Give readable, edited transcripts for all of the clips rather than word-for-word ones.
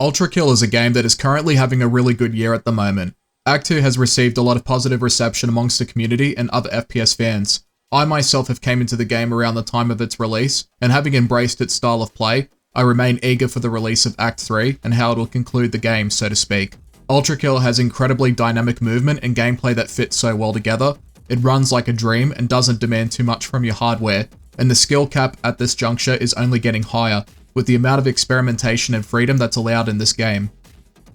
Ultrakill is a game that is currently having a really good year at the moment. Act 2 has received a lot of positive reception amongst the community and other FPS fans. I myself have came into the game around the time of its release, and having embraced its style of play, I remain eager for the release of Act 3 and how it will conclude the game, so to speak. Ultrakill has incredibly dynamic movement and gameplay that fits so well together. It runs like a dream and doesn't demand too much from your hardware, and the skill cap at this juncture is only getting higher, with the amount of experimentation and freedom that's allowed in this game.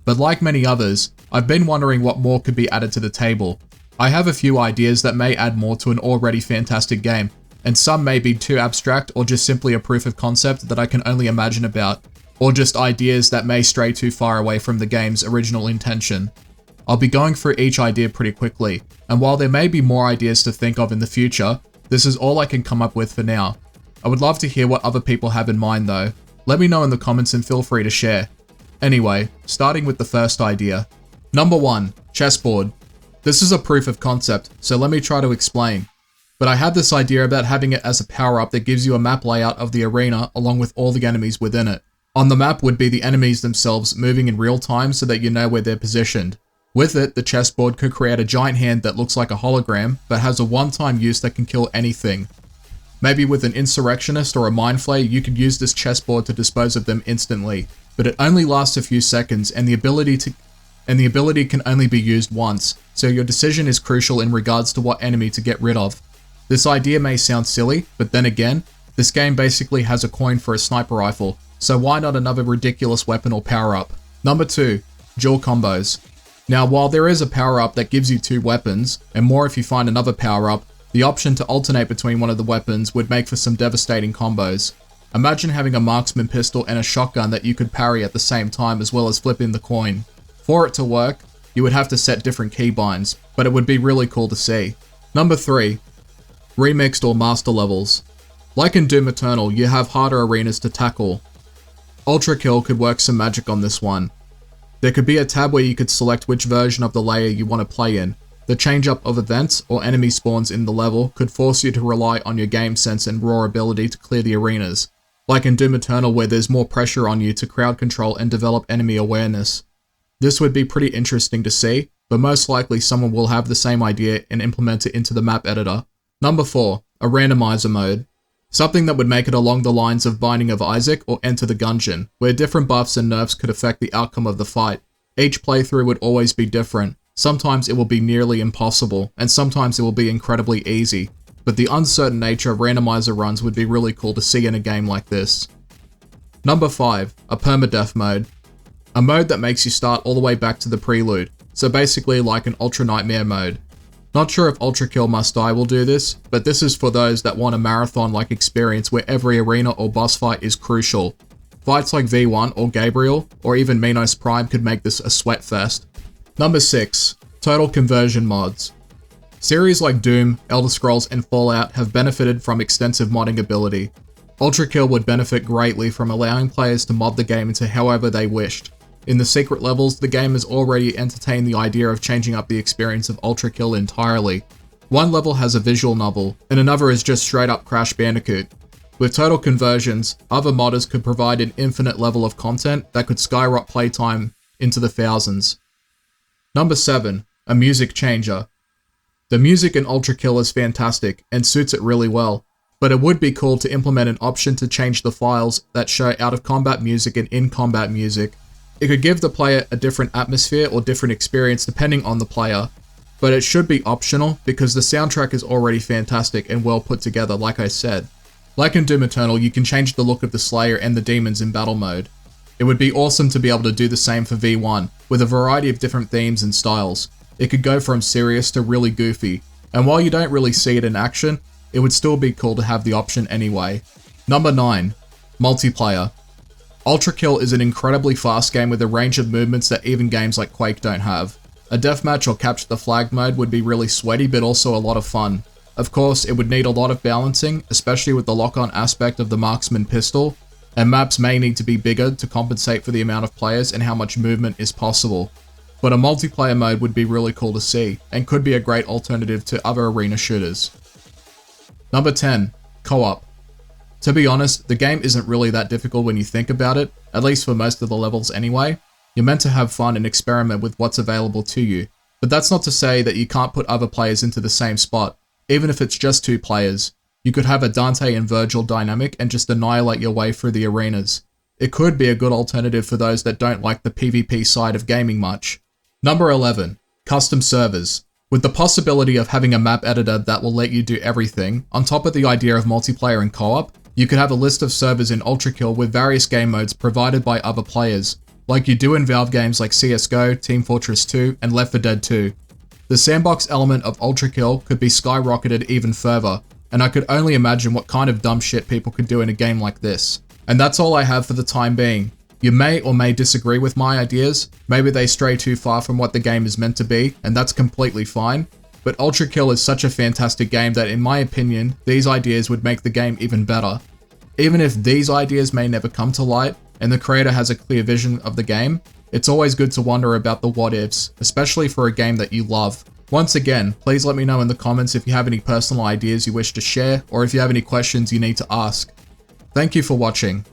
But like many others, I've been wondering what more could be added to the table. I have a few ideas that may add more to an already fantastic game, and some may be too abstract or just simply a proof of concept that I can only imagine about, or just ideas that may stray too far away from the game's original intention. I'll be going through each idea pretty quickly, and while there may be more ideas to think of in the future, this is all I can come up with for now. I would love to hear what other people have in mind though. Let me know in the comments and feel free to share. Anyway, starting with the first idea. Number 1, Chessboard. This is a proof of concept, so let me try to explain. But I had this idea about having it as a power-up that gives you a map layout of the arena along with all the enemies within it. On the map would be the enemies themselves moving in real time so that you know where they're positioned. With it, the chessboard could create a giant hand that looks like a hologram, but has a one-time use that can kill anything. Maybe with an insurrectionist or a mind flayer, you could use this chessboard to dispose of them instantly, but it only lasts a few seconds, and the ability can only be used once, so your decision is crucial in regards to what enemy to get rid of. This idea may sound silly, but then again, this game basically has a coin for a sniper rifle, so why not another ridiculous weapon or power-up? Number 2, dual combos. Now, while there is a power-up that gives you 2 weapons, and more if you find another power-up, the option to alternate between one of the weapons would make for some devastating combos. Imagine having a marksman pistol and a shotgun that you could parry at the same time as well as flipping the coin. For it to work, you would have to set different keybinds, but it would be really cool to see. Number 3, Remixed or Master levels. Like in Doom Eternal, you have harder arenas to tackle. Ultrakill could work some magic on this one. There could be a tab where you could select which version of the layer you want to play in. The change-up of events or enemy spawns in the level could force you to rely on your game sense and raw ability to clear the arenas. Like in Doom Eternal, where there's more pressure on you to crowd control and develop enemy awareness. This would be pretty interesting to see, but most likely someone will have the same idea and implement it into the map editor. Number 4, a Randomizer Mode. Something that would make it along the lines of Binding of Isaac or Enter the Gungeon, where different buffs and nerfs could affect the outcome of the fight. Each playthrough would always be different. Sometimes it will be nearly impossible, and sometimes it will be incredibly easy. But the uncertain nature of randomizer runs would be really cool to see in a game like this. Number 5, a Permadeath Mode. A mode that makes you start all the way back to the prelude, so basically like an Ultra Nightmare mode. Not sure if Ultrakill Must Die will do this, but this is for those that want a marathon-like experience where every arena or boss fight is crucial. Fights like V1 or Gabriel, or even Minos Prime could make this a sweat fest. Number 6, Total Conversion Mods. Series like Doom, Elder Scrolls, and Fallout have benefited from extensive modding ability. Ultrakill would benefit greatly from allowing players to mod the game into however they wished. In the secret levels, the game has already entertained the idea of changing up the experience of Ultrakill entirely. One level has a visual novel, and another is just straight up Crash Bandicoot. With total conversions, other modders could provide an infinite level of content that could skyrocket playtime into the thousands. Number 7, a music changer. The music in Ultrakill is fantastic and suits it really well, but it would be cool to implement an option to change the files that show out of combat music and in-combat music. It could give the player a different atmosphere or different experience depending on the player, but it should be optional because the soundtrack is already fantastic and well put together, like I said. Like in Doom Eternal, you can change the look of the Slayer and the demons in battle mode. It would be awesome to be able to do the same for V1, with a variety of different themes and styles. It could go from serious to really goofy, and while you don't really see it in action, it would still be cool to have the option anyway. Number 9, multiplayer. Ultrakill is an incredibly fast game with a range of movements that even games like Quake don't have. A deathmatch or capture the flag mode would be really sweaty but also a lot of fun. Of course, it would need a lot of balancing, especially with the lock-on aspect of the marksman pistol, and maps may need to be bigger to compensate for the amount of players and how much movement is possible. But a multiplayer mode would be really cool to see, and could be a great alternative to other arena shooters. Number 10, co-op. To be honest, the game isn't really that difficult when you think about it, at least for most of the levels anyway. You're meant to have fun and experiment with what's available to you. But that's not to say that you can't put other players into the same spot, even if it's just 2 players. You could have a Dante and Virgil dynamic and just annihilate your way through the arenas. It could be a good alternative for those that don't like the PvP side of gaming much. Number 11. Custom servers. With the possibility of having a map editor that will let you do everything, on top of the idea of multiplayer and co-op, you could have a list of servers in Ultrakill with various game modes provided by other players, like you do in Valve games like CSGO, Team Fortress 2, and Left 4 Dead 2. The sandbox element of Ultrakill could be skyrocketed even further, and I could only imagine what kind of dumb shit people could do in a game like this. And that's all I have for the time being. You may or may disagree with my ideas, maybe they stray too far from what the game is meant to be, and that's completely fine, but Ultrakill is such a fantastic game that in my opinion, these ideas would make the game even better. Even if these ideas may never come to light, and the creator has a clear vision of the game, it's always good to wonder about the what-ifs, especially for a game that you love. Once again, please let me know in the comments if you have any personal ideas you wish to share, or if you have any questions you need to ask. Thank you for watching.